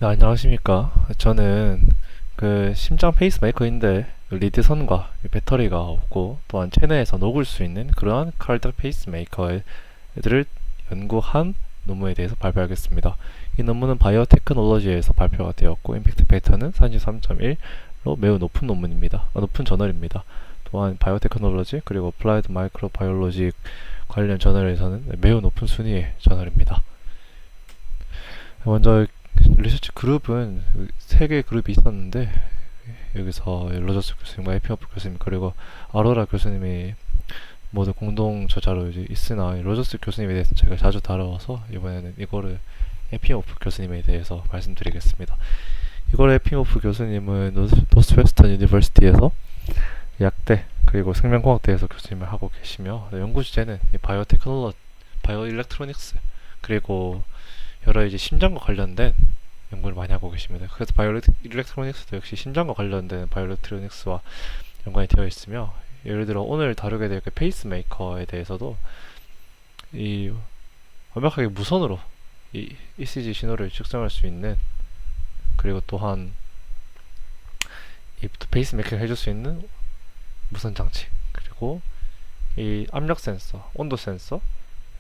네, 안녕하십니까. 저는 그 심장 페이스메이커인데 리드선과 배터리가 없고 또한 체내에서 녹을 수 있는 그러한 카르디악 페이스메이커들을 연구한 논문에 대해서 발표하겠습니다. 이 논문은 바이오테크놀로지에서 발표가 되었고 임팩트 페이터는 43.1로 매우 높은 논문입니다. 높은 저널입니다. 또한 바이오테크놀로지 그리고 어플라이드 마이크로바이올로지 관련 저널에서는 매우 높은 순위의 저널입니다. 먼저 리서치 그룹은 세 개의 그룹이 있었는데 여기서 로저스 교수님과 에피오프 교수님 그리고 아로라 교수님이 모두 공동 저자로 이제 있으나 로저스 교수님에 대해서 제가 자주 다뤄서 이번에는 이거를 에피오프 교수님에 대해서 말씀드리겠습니다. 이걸 에피오프 교수님은 노스웨스턴 유니버시티에서 약대 그리고 생명공학대에서 교수님을 하고 계시며 연구 주제는 바이오 일렉트로닉스 그리고 여러 이제 심장과 관련된 연구를 많이 하고 계십니다. 그래서 바이오 일렉트로닉스도 역시 심장과 관련된 바이오 일렉트로닉스와 연관이 되어 있으며 예를 들어 오늘 다루게 될 그 페이스메이커에 대해서도 이 완벽하게 무선으로 이 ECG 신호를 측정할 수 있는 그리고 또한 이 페이스메이킹을 해줄 수 있는 무선 장치 그리고 이 압력 센서, 온도 센서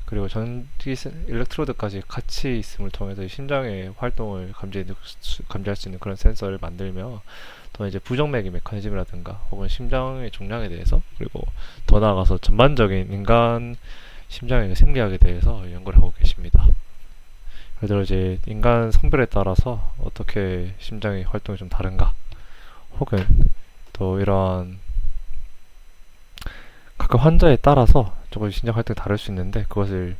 그리고 전기 일렉트로드까지 같이 있음을 통해서 심장의 활동을 감지할 수 있는 그런 센서를 만들며 또 이제 부정맥의 메커니즘이라든가 혹은 심장의 종량에 대해서 그리고 더 나아가서 전반적인 인간 심장의 생리학에 대해서 연구를 하고 계십니다. 예를 들어 이제 인간 성별에 따라서 어떻게 심장의 활동이 좀 다른가 혹은 또 이러한 각각 환자에 따라서 조금 심장 활동이 다를 수 있는데 그것을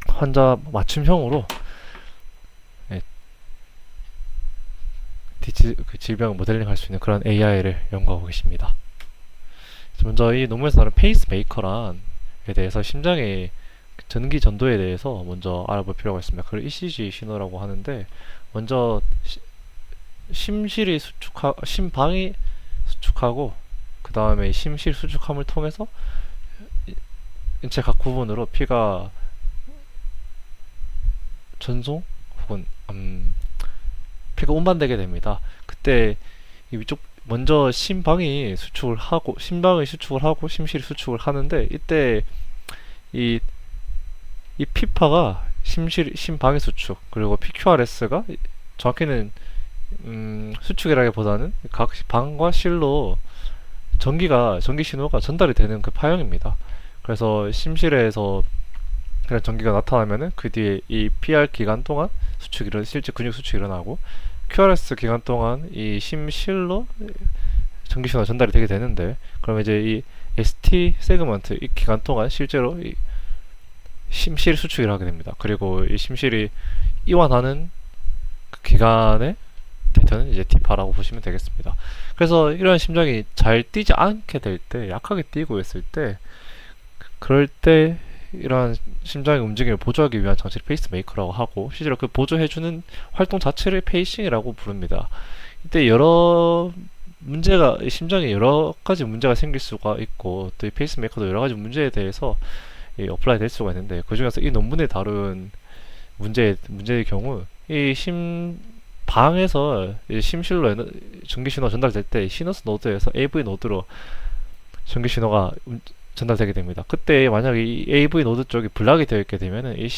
환자 맞춤형으로 예, 그 질병을 모델링할 수 있는 그런 AI를 연구하고 계십니다. 먼저 이 논문에서 다룬 페이스메이커란에 대해서 심장의 전기 전도에 대해서 먼저 알아볼 필요가 있습니다. 그걸 ECG 신호라고 하는데 먼저 심방이 수축하고 그 다음에 심실 수축함을 통해서 인체 각 부분으로 피가 전송 혹은 피가 운반되게 됩니다. 그때 이 위쪽 먼저 심방이 수축을 하고 심실이 수축을 하는데 이때 이, 이 피파가 심방의 수축 그리고 PQRS가 정확히는 수축이라기보다는 각 방과 실로 전기 신호가 전달이 되는 그 파형입니다. 그래서 심실에서 그런 전기가 나타나면은 그 뒤에 이 PR 기간 동안 실제 근육 수축이 일어나고 QRS 기간 동안 이 심실로 전기 신호가 전달이 되게 되는데 그럼 이제 이 ST 세그먼트 이 기간 동안 실제로 이 심실 수축을 하게 됩니다. 그리고 이 심실이 이완하는 그 기간에 데이터는 이제 T파라고 보시면 되겠습니다. 그래서 이런 심장이 잘 뛰지 않게 될 때, 약하게 뛰고 있을 때, 그럴 때 이러한 심장의 움직임을 보조하기 위한 장치를 페이스메이커라고 하고 실제로 그 보조해주는 활동 자체를 페이싱이라고 부릅니다. 이때 심장에 여러 가지 문제가 생길 수가 있고 또 이 페이스메이커도 여러 가지 문제에 대해서 어플라이 될 수가 있는데 그 중에서 이 논문에 다룬 문제의 경우 이 방에서 심실로 전기 신호가 전달될 때 시너스 노드에서 AV 노드로 전기 신호가 전달되게 됩니다. 그때 만약에 이 AV 노드 쪽이 블락이 되어 있게 되면은 이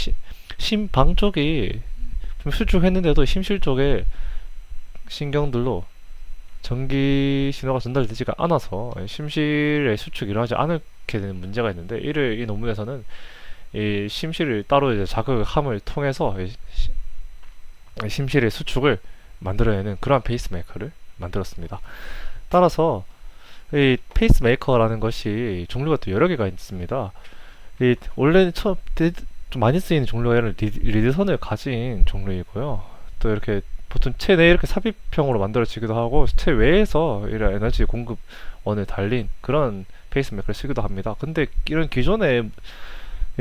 심방 쪽이 좀 수축했는데도 심실 쪽에 신경들로 전기 신호가 전달되지가 않아서 심실의 수축이 일어나지 않게 되는 문제가 있는데 이 논문에서는 이 심실을 따로 이제 자극함을 통해서 심실의 수축을 만들어내는 그러한 페이스메이커를 만들었습니다. 따라서 이 페이스메이커라는 것이 종류가 또 여러 개가 있습니다. 원래 좀 많이 쓰이는 종류가 리드선을 가진 종류이고요. 또 이렇게 보통 체내에 이렇게 삽입형으로 만들어지기도 하고 체외에서 이런 에너지 공급원을 달린 그런 페이스메이커를 쓰기도 합니다. 근데 이런 기존의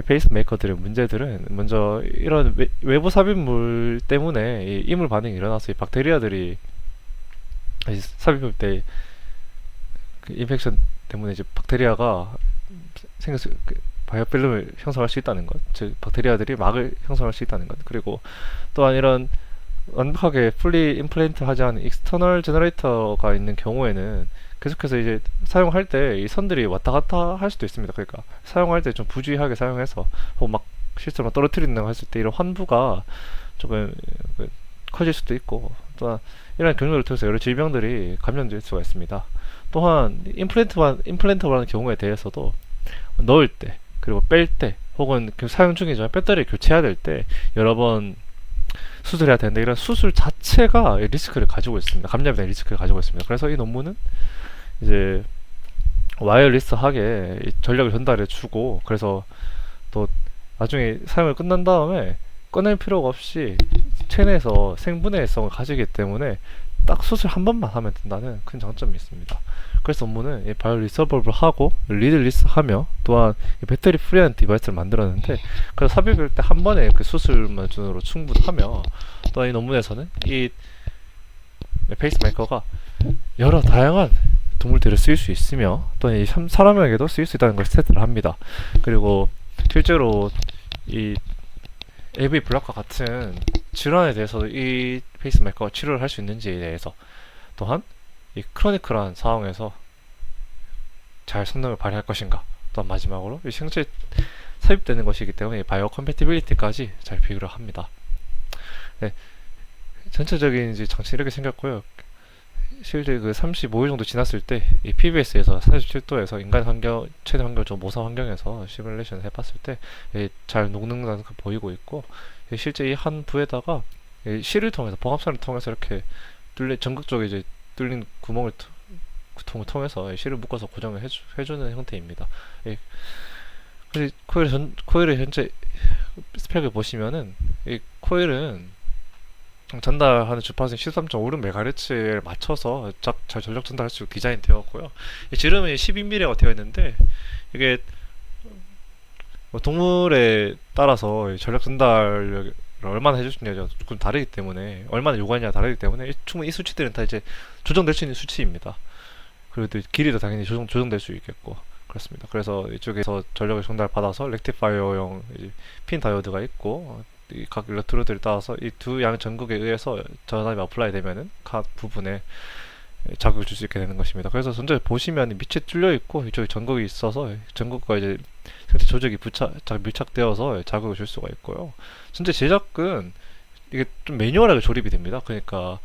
페이스메이커들의 문제들은 먼저 이런 외부 삽입물 때문에 이 이물 반응이 일어나서 이 박테리아들이 삽입할 때 그 인펙션 때문에 이제 박테리아가 생겨서 그 바이오필름을 형성할 수 있다는 것, 즉 박테리아들이 막을 형성할 수 있다는 것, 그리고 또한 이런 완벽하게 풀리 임플레인트 하지 않은 익스터널 제너레이터가 있는 경우에는 계속해서 이제 사용할 때 이 선들이 왔다 갔다 할 수도 있습니다. 그러니까 사용할 때 좀 부주의하게 사용해서 혹은 막 실수로 떨어뜨리는 거 했을 때 이런 환부가 조금 그 커질 수도 있고, 또한 이런 경로를 통해서 여러 질병들이 감염될 수가 있습니다. 또한 임플란트라는 경우에 대해서도 넣을 때 그리고 뺄 때 혹은 사용 중이지만 배터리를 교체해야 될 때 여러 번 수술해야 되는데, 이런 수술 자체가 리스크를 가지고 있습니다. 감염에 대한 리스크를 가지고 있습니다. 그래서 이 논문은 이제 와이어리스하게 이 전력을 전달해 주고, 그래서 또 나중에 사용을 끝난 다음에 꺼낼 필요가 없이 체내에서 생분해성을 가지기 때문에 딱 수술 한 번만 하면 된다는 큰 장점이 있습니다. 그래서 논문은 이 바이오 리서버블 하고 리드리스 하며 또한 이 배터리 프리한 디바이스를 만들었는데, 그래서 삽입일 때 한 번에 그 수술만으로 충분하며, 또 이 논문에서는 이 페이스메이커가 여러 다양한 동물들을 쓰일 수 있으며 또한 이 사람에게도 쓰일 수 있다는 걸 스테이트를 합니다. 그리고 실제로 이 AV 블락과 같은 질환에 대해서도 이 페이스메이커가 치료를 할 수 있는지에 대해서, 또한 이 크로니클한 상황에서 잘 성능을 발휘할 것인가, 또한 마지막으로 이 생체에 삽입되는 것이기 때문에 바이오 컴패티빌리티까지 잘 비교를 합니다. 네, 전체적인 이제 장치 이렇게 생겼고요. 실제 그 35일 정도 지났을 때 이 PBS에서 47도에서 인간 환경 최대 환경 좀 모사 환경에서 시뮬레이션을 해봤을 때 잘 녹는다는 거 보이고 있고, 실제 이 한 부에다가 실을 통해서 봉합선을 통해서 이렇게 전극적으로 이제 뚫린 구멍을 통을 통해서 실을 묶어서 고정을 해주는 형태입니다. 그래서 코일의 현재 스펙을 보시면은 이 코일은 전달하는 주파수 13.56MHz에 맞춰서 잘 전력 전달할 수 있게 디자인 되었고요. 지름은 12mm가 되어 있는데, 이게 뭐 동물에 따라서 전력 전달을 얼마나 해줄 수 있냐가 조금 다르기 때문에, 얼마나 요구하느냐가 다르기 때문에 충분히 이 수치들은 다 이제 조정될 수 있는 수치입니다. 그리고 또 길이도 당연히 조정될 수 있겠고 그렇습니다. 그래서 이쪽에서 전력을 전달받아서 렉티파이어용 핀 다이오드가 있고, 이 각 일렉트로드를 따라서 이 두 양 전극에 의해서 전압이 어플라이 되면은 각 부분에 자극을 줄 수 있게 되는 것입니다. 그래서 전체 보시면 밑에 뚫려 있고 이쪽에 전극이 있어서 전극과 이제 생체 조직이 밀착되어서 자극을 줄 수가 있고요. 전체 제작은 이게 좀 매뉴얼하게 조립이 됩니다. 그러니까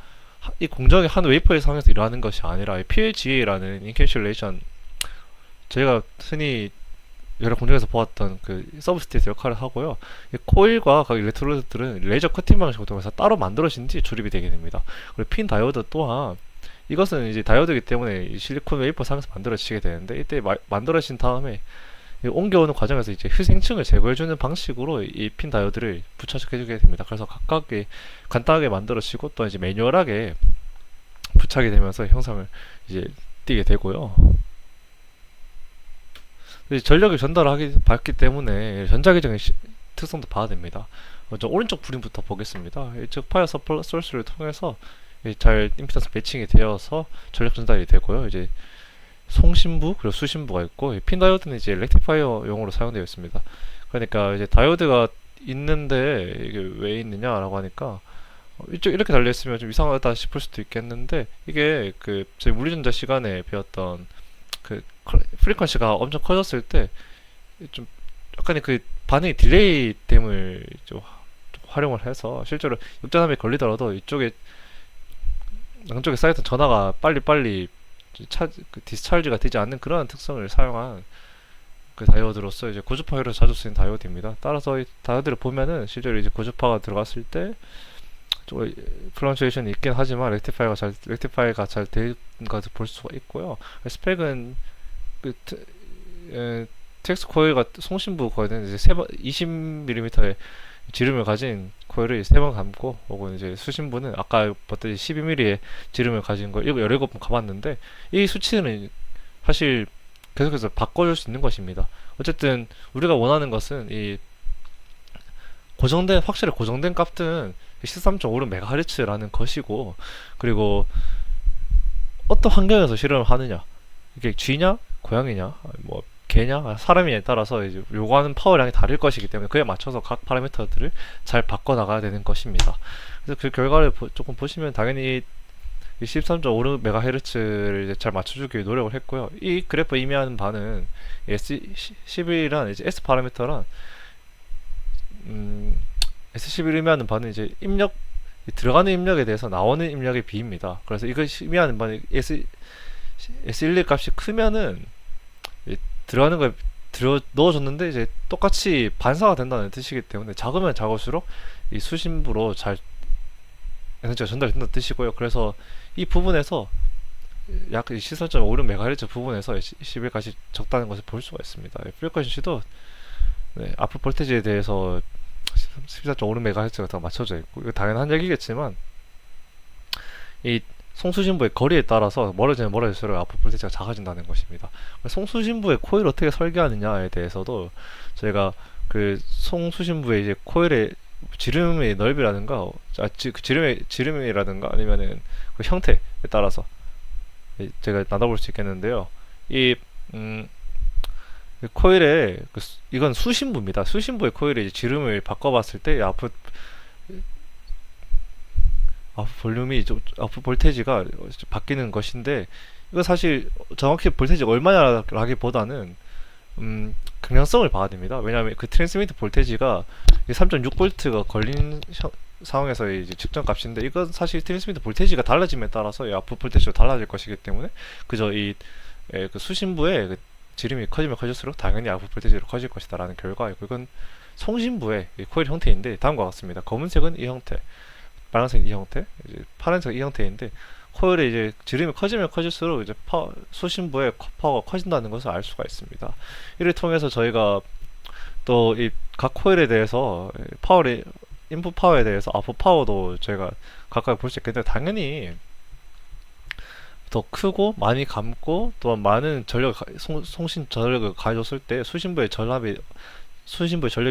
이 공정이 한 웨이퍼의 상에서 일어나는 것이 아니라 PLGA라는 인캡슐레이션, 저희가 흔히 여러 공정에서 보았던 그 서브스테이트 역할을 하고요. 이 코일과 각 일렉트로드들은 레이저 커팅 방식을 통해서 따로 만들어진 뒤 조립이 되게 됩니다. 그리고 핀 다이오드 또한 이것은 이제 다이오드이기 때문에 이 실리콘 웨이퍼 상에서 만들어지게 되는데, 이때 만들어진 다음에 옮겨오는 과정에서 이제 희생층을 제거해주는 방식으로 이 핀 다이오드를 부착해주게 됩니다. 그래서 각각이 간단하게 만들어지고 또 이제 매뉴얼하게 부착이 되면서 형상을 이제 띄게 되고요. 전력을 받기 때문에 전자기장의 특성도 봐야 됩니다. 먼저 오른쪽 불임부터 보겠습니다. 즉 파이어 소스를 통해서 잘 임피던스 매칭이 되어서 전력 전달이 되고요. 이제 송신부 그리고 수신부가 있고, 핀 다이오드는 이제 렉티파이어용으로 사용되어 있습니다. 그러니까 이제 다이오드가 있는데 이게 왜 있느냐라고 하니까, 이쪽 이렇게 달려 있으면 좀 이상하다 싶을 수도 있겠는데, 이게 그 저희 물리전자 시간에 배웠던 그 프리퀀시가 엄청 커졌을 때 좀 약간의 그 반응이 딜레이됨을 좀 활용을 해서 실제로 역전압이 걸리더라도 이쪽에 양쪽에 쌓였던 전하가 빨리 디스차지가 되지 않는 그런 특성을 사용한 그 다이오드로서 이제 고주파로 자주 쓰는 다이오드입니다. 따라서 이 다이오드를 보면은 실제로 이제 고주파가 들어갔을 때 좀 플런츄에이션이 있긴 하지만 렉티파이가 잘 된 것을 볼 수가 있고요. 스펙은 그 텍스 코일과 송신부 코일은 이제 20mm의 지름을 가진 코일을 3번 감고, 혹은 이제 수신부는 아까 봤듯이 12mm의 지름을 가진 걸 17번 감았는데, 이 수치는 사실 계속해서 바꿔줄 수 있는 것입니다. 어쨌든 우리가 원하는 것은 이 확실히 고정된 값은 13.56MHz라는 것이고, 그리고 어떤 환경에서 실험을 하느냐, 이게 쥐냐 고양이냐 뭐 개냐 사람에 따라서 이제 요구하는 파워량이 다를 것이기 때문에 그에 맞춰서 각 파라미터들을 잘 바꿔 나가야 되는 것입니다. 그래서 그 결과를 조금 보시면 당연히 이 13.56MHz를 이제 잘 맞춰주기 위해 노력을 했고요. 이 그래프 의미하는 바는 S11이란 이제 S 파라미터란 S11을 의미하는 바는 이제 입력 들어가는 입력에 대해서 나오는 입력의 비입니다. 그래서 이걸 의미하는 바는 S11 값이 크면은 들어가는 걸 넣어줬는데 이제 똑같이 반사가 된다는 뜻이기 때문에 작으면 작을수록 이 수신부로 잘 에너지가 전달된다는 뜻이고요. 그래서 이 부분에서 약 14.56MHz 부분에서 11까지 적다는 것을 볼 수가 있습니다. 프리퀀시도 아프 볼테지에 대해서 14.56MHz가 다 맞춰져 있고 이거 당연한 얘기겠지만 이 송수신부의 거리에 따라서 멀어지면 멀어질수록 아프 볼테지가 작아진다는 것입니다. 송수신부의 코일을 어떻게 설계하느냐에 대해서도 저희가 그 송수신부의 이제 코일의 지름의 넓이라든가 지름이라든가 아니면은 그 형태에 따라서 제가 나눠볼 수 있겠는데요. 이 코일의 이건 수신부입니다. 수신부의 코일의 지름을 바꿔봤을 때 아프 볼륨이 아프 볼테지가 바뀌는 것인데 이거 사실 정확히 볼테지가 얼마냐라기보다는 경량성을 봐야 됩니다. 왜냐하면 그 트랜스미트 볼테지가 3.6V가 걸린 상황에서 이제 측정 값인데 이건 사실 트랜스미트 볼테지가 달라짐에 따라서 이 아프 볼테지도 달라질 것이기 때문에 그저 그 수신부의 그 지름이 커지면 커질수록 당연히 아프 볼테지로 커질 것이다라는 결과이고 이건 송신부의 코일 형태인데 다음과 같습니다. 검은색은 이 형태, 빨간색 이 형태, 이제 파란색 이 형태인데 코일의 이제 지름이 커지면 커질수록 이제 수신부의 파워가 커진다는 것을 알 수가 있습니다. 이를 통해서 저희가 또 이 각 코일에 대해서 인풋 파워에 대해서 아웃풋 파워도 저희가 각각 볼 수 있겠는데 당연히 더 크고 많이 감고 또한 많은 송신 전력을 가해줬을 때 수신부의 전력이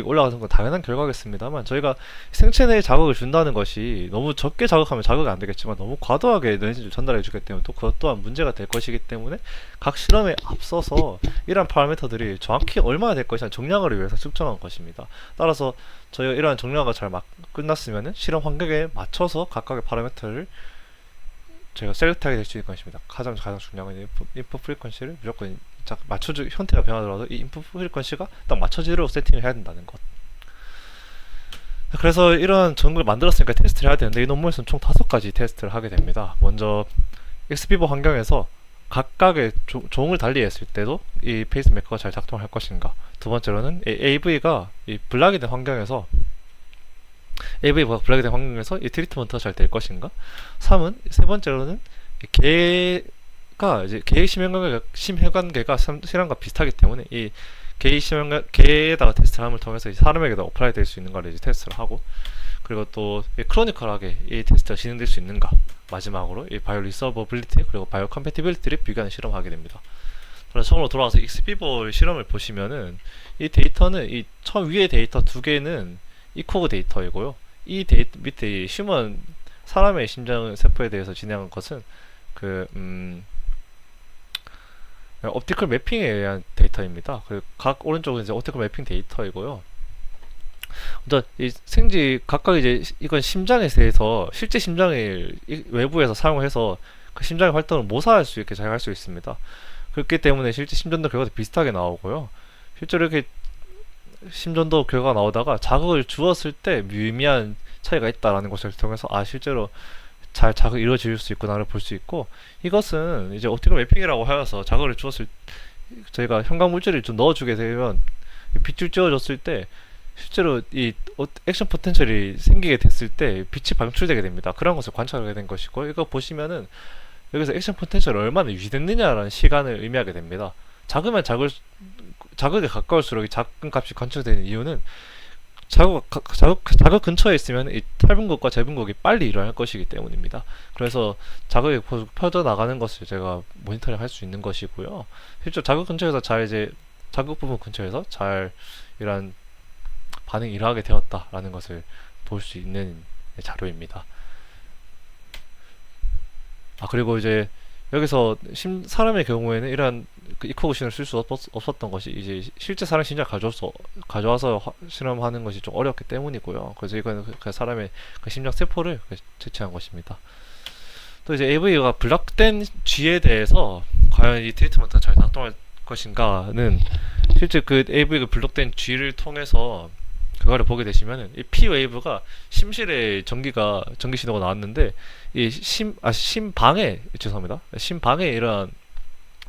올라가는 건 당연한 결과겠습니다만 저희가 생체 내에 자극을 준다는 것이 너무 적게 자극하면 자극이 안 되겠지만 너무 과도하게 에너지를 전달해 주기 때문에 또 그것 또한 문제가 될 것이기 때문에 각 실험에 앞서서 이러한 파라미터들이 정확히 얼마나 될 것이냐 정량을 위해서 측정한 것입니다. 따라서 저희가 이러한 정량가 잘 끝났으면 실험 환경에 맞춰서 각각의 파라미터를 저희가 셀렉트하게 될 수 있는 것입니다. 가장 중요한 건 인풋 프리퀀시를 무조건 맞춰주 형태가 변하더라도 이 인풋 프리퀀시가 딱 맞춰지도록 세팅을 해야 된다는 것. 그래서 이런 전구를 만들었으니까 테스트를 해야 되는데 이 논문에서는 총 5가지 테스트를 하게 됩니다. 먼저 엑스비버 환경에서 각각의 종을 달리했을 때도 이 페이스메이커가 잘 작동할 것인가. 두 번째로는 AV가 이 블락이 된 환경에서 AV가 블락이 된 환경에서 이 트리트먼트가 잘 될 것인가. 세 번째로는 개가 이제 개의 심혈관계가 실험과 비슷하기 때문에 이 개에다가 테스트를 함을 통해서 사람에게도 어플라이 될 수 있는 걸 이제 테스트를 하고 그리고 또 크로니컬하게 이 테스트가 진행될 수 있는가. 마지막으로 이 바이오 리서버빌리티 그리고 바이오 컴패티빌리티를 비교하는 실험을 하게 됩니다. 그래서 처음으로 돌아와서 익스비버 실험을 보시면은 이 데이터는 이 처음 위에 데이터 2개는 이코그 데이터이고요. 이 데이터 밑에 휴먼 사람의 심장 세포에 대해서 진행한 것은 옵티컬 매핑에 의한 데이터입니다. 각 오른쪽은 이제 옵티컬 매핑 데이터이고요. 이 각각 이제 이건 심장에 대해서 실제 심장을 외부에서 사용해서 그 심장의 활동을 모사할 수 있게 잘 할 수 있습니다. 그렇기 때문에 실제 심전도 결과도 비슷하게 나오고요. 실제로 이렇게 심전도 결과가 나오다가 자극을 주었을 때 미미한 차이가 있다라는 것을 통해서 실제로 잘 자극이 이루어질 수 있구나를 볼 수 있고 이것은 이제 옵티컬 매핑이라고 하여서 자극을 주었을 저희가 형광 물질을 좀 넣어주게 되면 빛을 쬐어줬을 때 실제로 이 액션 포텐셜이 생기게 됐을 때 빛이 방출되게 됩니다. 그런 것을 관찰하게 된 것이고 이거 보시면은 여기서 액션 포텐셜이 얼마나 유지됐느냐라는 시간을 의미하게 됩니다. 작으면 자극에 가까울수록 이 작은 값이 관찰되는 이유는 자극 근처에 있으면 이 탈분극과 재분극이 빨리 일어날 것이기 때문입니다. 그래서 자극이 펴져나가는 것을 제가 모니터링 할 수 있는 것이고요. 실제 자극 근처에서 자극 부분 근처에서 잘 이런 반응이 일어나게 되었다라는 것을 볼 수 있는 자료입니다. 그리고 이제 여기서 사람의 경우에는 이러한 그 이코그신을 쓸 수 없었던 것이 이제 실제 사람 심장 가져와서 실험하는 것이 좀 어렵기 때문이고요. 그래서 이거는 그 사람의 그 심장 세포를 채취한 것입니다. 또 이제 AV가 블락된 G에 대해서 과연 이 트리트먼트가 잘 작동할 것인가는 실제 그 AV가 블록된 G를 통해서 그거를 보게 되시면은 이 P 웨이브가 심실에 전기 신호가 나왔는데 이 심방에 죄송합니다. 심방에 이러한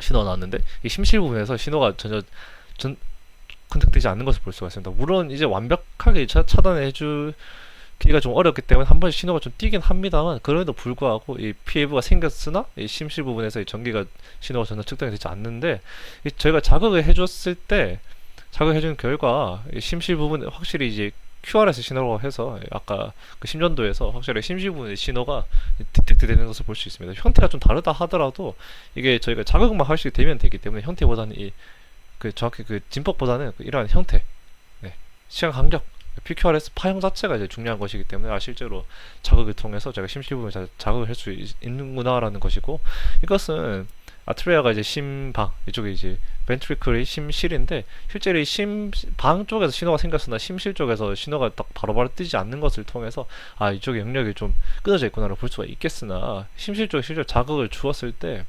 신호가 나왔는데 이 심실 부분에서 신호가 전혀 컨택되지 않는 것을 볼 수가 있습니다. 물론 이제 완벽하게 차단해 주기가 좀 어렵기 때문에 한 번씩 신호가 좀 뛰긴 합니다만 그럼에도 불구하고 이 PAV가 생겼으나 이 심실 부분에서 이 전기가 신호가 전혀 측정이 되지 않는데 저희가 자극을 해줬을 때 자극해준 결과 심실 부분에 확실히 이제 QRS 신호라고 해서 아까 그 심전도에서 확실히 심실 부분의 신호가 디텍트 되는 것을 볼 수 있습니다. 형태가 좀 다르다 하더라도 이게 저희가 자극만 할 수 되면 되기 때문에 형태보다는 그 정확히 그 진폭보다는 이러한 형태, 네, 시간 간격, PQRS 파형 자체가 이제 중요한 것이기 때문에 실제로 자극을 통해서 제가 심실 부분에 자극을 할 수 있는구나라는 것이고 이것은 아트리아가 이제 심방 이쪽에 이제 벤트리클이 심실인데 실제로 이 심방 쪽에서 신호가 생겼으나 심실 쪽에서 신호가 딱 바로바로 뜨지 않는 것을 통해서 이쪽에 영역이 좀 끊어져 있구나를 볼 수가 있겠으나 심실 쪽에 실제로 자극을 주었을 때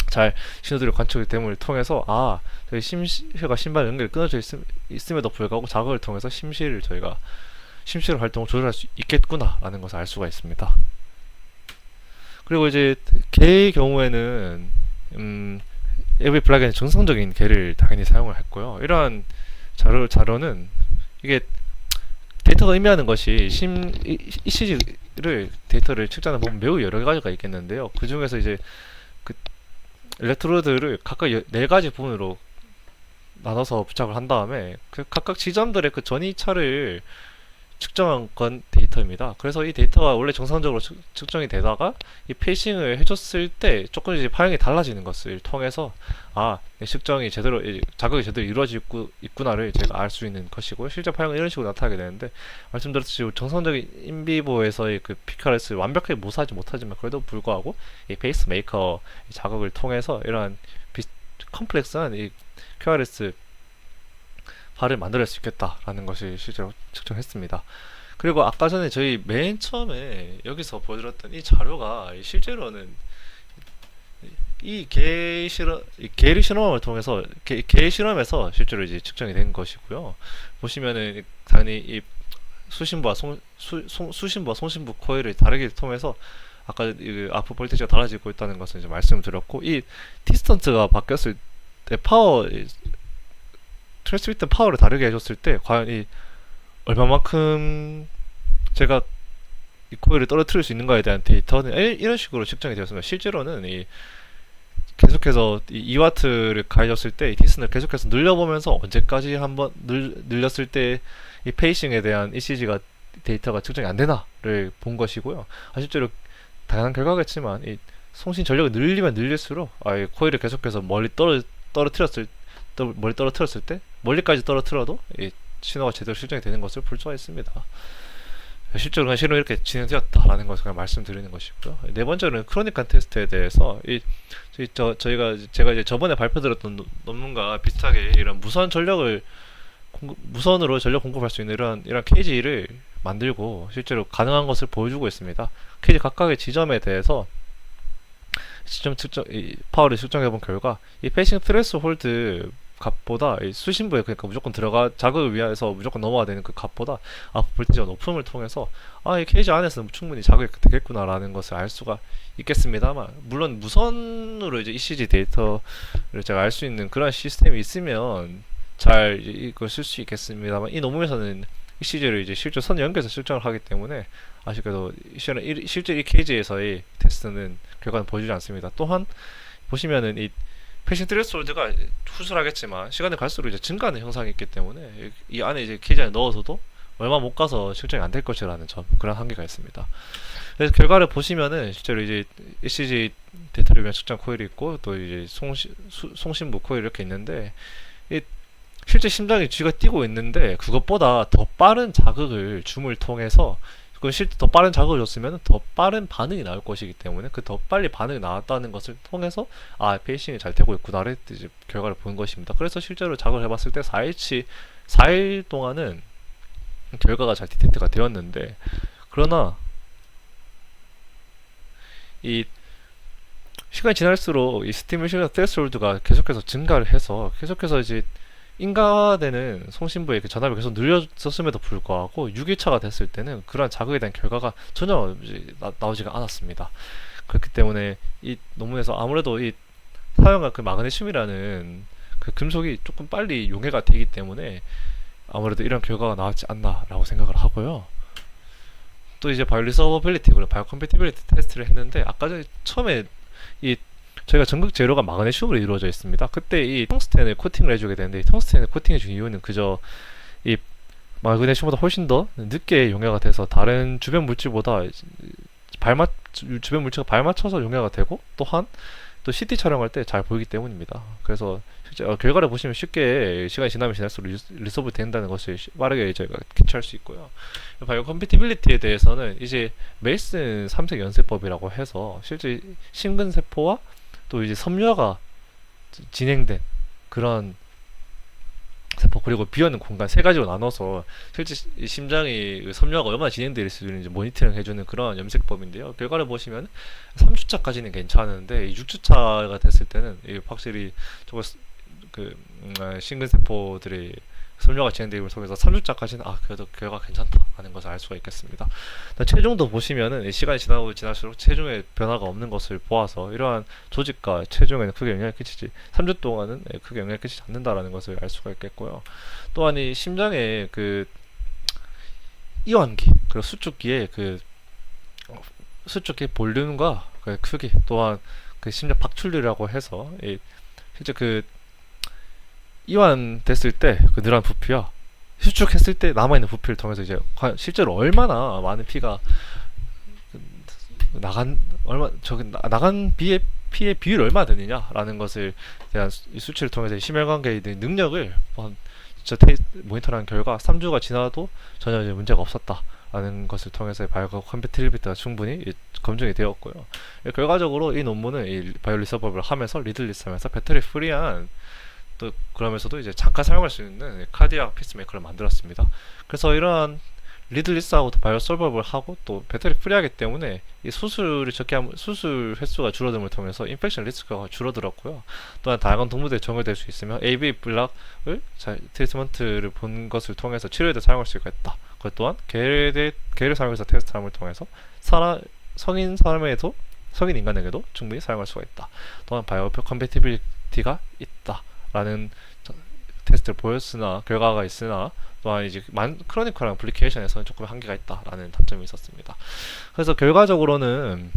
잘 신호들이 관측이 됨을 통해서 저희 심실과 심방 연결이 끊어져 있음에도 불구하고 자극을 통해서 심실 활동을 조절할 수 있겠구나라는 것을 알 수가 있습니다. 그리고 이제 개의 경우에는 AV 플러그인은 정상적인 개를 당연히 사용을 했고요. 이러한 자료는 이게 데이터가 의미하는 것이 ECG를 데이터를 측정해 보면 매우 여러 가지가 있겠는데요. 그 중에서 이제 그 일렉트로드를 각각 4가지 부분으로 나눠서 부착을 한 다음에 그 각각 지점들의 그 전이차를 측정한 건 데이터입니다. 그래서 이 데이터가 원래 정상적으로 측정이 되다가 이 페이싱을 해줬을 때 조금 이제 파형이 달라지는 것을 통해서 측정이 제대로 자극이 제대로 이루어지고 있구나를 제가 알 수 있는 것이고요. 실제 파형은 이런 식으로 나타나게 되는데 말씀드렸듯이 정상적인 인비보에서의 그 PQRS 완벽하게 모사하지 못하지만 그래도 불구하고 이 페이스메이커 자극을 통해서 이러한 컴플렉스한 이 QRS 발을 만들어낼 수 있겠다라는 것이 실제로 측정했습니다. 그리고 아까 전에 저희 맨 처음에 여기서 보여드렸던 이 자료가 실제로는 개를 실험을 통해서 개 실험에서 실제로 이제 측정이 된 것이고요. 보시면은 당연히 이 수신부와 송신부 코일을 다르게 통해서 아까 아프 볼테이지가 달라지고 있다는 것을 이제 말씀을 드렸고 이 디스턴트가 바뀌었을 때 트랜스미터 파워를 다르게 해줬을 때 과연 이 얼마만큼 제가 이 코일을 떨어뜨릴 수 있는가에 대한 데이터는 이런 식으로 측정이 되었습니다. 실제로는 계속해서 2와트를 가해줬을 때 이 디스턴을 계속해서 늘려보면서 언제까지 한번 늘렸을 때 이 페이싱에 대한 ECG가 데이터가 측정이 안 되나를 본 것이고요. 실제로 다양한 결과겠지만 이 송신 전력을 늘리면 늘릴수록 이 코일을 계속해서 멀리 떨어뜨렸을 때 멀리까지 떨어뜨려도 이 신호가 제대로 실정이 되는 것을 볼 수가 있습니다. 실제로 실험이 이렇게 진행되었다라는 것을 그냥 말씀드리는 것이고요. 네 번째는 크로닉한 테스트에 대해서 제가 이제 저번에 발표드렸던 논문과 비슷하게 이런 무선으로 전력 공급할 수 있는 이런 케이지를 만들고 실제로 가능한 것을 보여주고 있습니다. 케이지 각각의 지점에 대해서 파워를 측정해본 결과 이 페이싱 트레스홀드 값보다 수신부에 그러니까 무조건 자극을 위해서 무조건 넘어야 되는 그 값보다 볼테이지가 높음을 통해서 이 케이지 안에서는 충분히 자극이 되겠구나라는 것을 알 수가 있겠습니다만 물론 무선으로 이제 ECG 데이터를 제가 알 수 있는 그런 시스템이 있으면 잘 이걸 쓸 수 있겠습니다만 이 논문에서는 ECG를 이제 실제 선 연결해서 측정을 하기 때문에 아쉽게도 실제 이 케이지에서의 테스트는 결과는 보여주지 않습니다. 또한 보시면은 이 패싱 트레스홀드가 후술하겠지만 시간이 갈수록 이제 증가하는 형상이 있기 때문에 이 안에 이제 케이지 안에 넣어서도 얼마 못 가서 측정이 안 될 것이라는 그런 한계가 있습니다. 그래서 결과를 보시면은 실제로 이제 ECG 데이터를 위한 측정 코일이 있고 또 이제 송신부 코일 이렇게 있는데 실제 심장이 쥐가 뛰고 있는데 그것보다 더 빠른 자극을 줌을 통해서 그럼 실제 더 빠른 자극을 줬으면 더 빠른 반응이 나올 것이기 때문에 그 더 빨리 반응이 나왔다는 것을 통해서 아 페이싱이 잘 되고 있구나를 이제 결과를 본 것입니다. 그래서 실제로 자극을 해봤을 때 4일 동안은 결과가 잘 디텍트가 되었는데, 그러나 이 시간이 지날수록 이 스티뮬레이션 스레스홀드가 계속해서 증가를 해서 계속해서 이제 인가되는 송신부의 그 전압이 계속 늘려졌음에도 불구하고 6일차가 됐을 때는 그러한 자극에 대한 결과가 전혀 이제 나오지가 않았습니다. 그렇기 때문에 이 논문에서 아무래도 이 사용한 그 마그네슘이라는 그 금속이 조금 빨리 용해가 되기 때문에 아무래도 이런 결과가 나왔지 않나라고 생각을 하고요. 또 이제 바이오리서버빌리티 그리고 바이오컴패티빌리티 테스트를 했는데, 아까 전에 처음에 이 저희가 전극 재료가 마그네슘으로 이루어져 있습니다. 그때 이 텅스텐을 코팅을 해주게 되는데, 이 텅스텐을 코팅해준 이유는 그저 이 마그네슘보다 훨씬 더 늦게 용해가 돼서 다른 주변 물질보다 주변 물질과 발맞춰서 용해가 되고, 또한 또 CT 촬영할 때 잘 보이기 때문입니다. 그래서 실제 결과를 보시면 쉽게 시간이 지나면 지날수록 리서브 된다는 것을 빠르게 저희가 캐치할 수 있고요. 바이오 컴패티빌리티에 대해서는 이제 메이슨 3색 연쇄법이라고 해서 실제 심근세포와 또 이제 섬유화가 진행된 그런 세포, 그리고 비어있는 공간 세 가지로 나눠서 실제 심장이 섬유화가 얼마나 진행될 수 있는지 모니터링 해주는 그런 염색법인데요. 결과를 보시면 3주차까지는 괜찮은데 6주차가 됐을 때는 확실히 저거 심근세포들이 섬유화가 진행됨을 통해서 3주차까지는 그래도 결과가 괜찮다 하는 것을 알 수가 있겠습니다. 체중도 보시면은 시간이 지날수록 체중에 변화가 없는 것을 보아서 이러한 조직과 체중에는 크게 영향을 끼치지 3주 동안은 크게 영향을 끼치지 않는다라는 것을 알 수가 있겠고요. 또한 이 심장의 그 이완기 그리고 수축기의 수축기 볼륨과 그 크기, 또한 그 심장 박출률이라고 해서 실제 이완됐을 때 그 늘어난 부피와 수축했을 때 남아있는 부피를 통해서 이제 실제로 얼마나 많은 피가 나간 피의 비율이 얼마나 되느냐라는 것을 대한 수치를 통해서 심혈관계의 능력을 모니터링한 결과 3주가 지나도 전혀 이제 문제가 없었다라는 것을 통해서 바이오 컴패티빌리티가 충분히 검증이 되었고요. 결과적으로 이 논문은 이 바이오 리서버블을 하면서 리들리스하면서 배터리 프리한, 또 그러면서도 이제 잠깐 사용할 수 있는 카디악 피스메이커를 만들었습니다. 그래서 이러한 리들리스하고 또 바이오 솔버블 하고 또 배터리 프리하기 때문에 이 수술을 적게 하면 수술 횟수가 줄어듦을 통해서 인펙션 리스크가 줄어들었고요. 또한 다양한 동물들에 적용될 수 있으며 AV 블락을 트리트먼트를 본 것을 통해서 치료에도 사용할 수 있다. 그것 또한 개를 사용해서 테스트함을 통해서 성인 인간에게도 충분히 사용할 수가 있다. 또한 바이오 컴패티빌리티가 있다 라는 테스트를 보였으나 결과가 있으나, 또한 이제 크로니컬한 애플리케이션에서는 조금 한계가 있다라는 단점이 있었습니다. 그래서 결과적으로는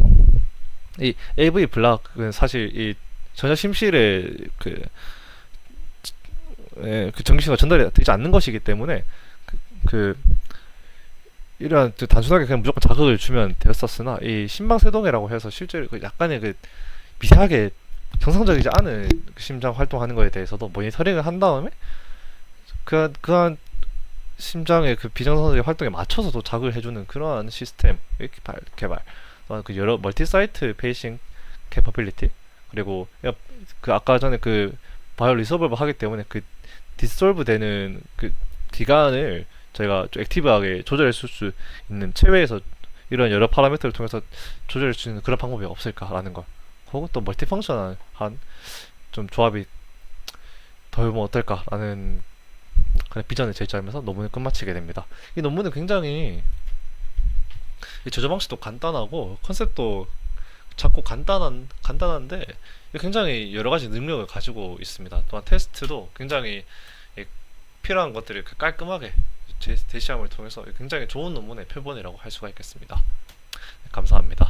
이 AV 블락은 사실 이 전혀 심실에 그 전기신호가 전달이 되지 않는 것이기 때문에 이러한 단순하게 그냥 무조건 자극을 주면 되었었으나, 이 심방세동이라고 해서 실제로 약간의 미세하게 정상적이지 않은 심장 활동하는 것에 대해서도 모니터링을 한 다음에 그한 심장의 비정상적인 활동에 맞춰서도 자극을 해주는 그러한 시스템 개발, 또한 여러 멀티사이트 페이싱 캐퍼빌리티, 그리고 아까 전에 바이오 리서버블 하기 때문에 디솔브 되는 기간을 저희가 좀 액티브하게 조절할 수 있는 체외에서 이런 여러 파라미터를 통해서 조절할 수 있는 그런 방법이 없을까라는 걸, 그리고 또 멀티펑셔널한 좀 조합이 더하면 어떨까라는 그런 비전을 제시하면서 논문을 끝마치게 됩니다. 이 논문은 굉장히 제조 방식도 간단하고 컨셉도 작고 간단한데 굉장히 여러 가지 능력을 가지고 있습니다. 또한 테스트도 굉장히 필요한 것들을 깔끔하게 제시함을 통해서 굉장히 좋은 논문의 표본이라고 할 수가 있겠습니다. 감사합니다.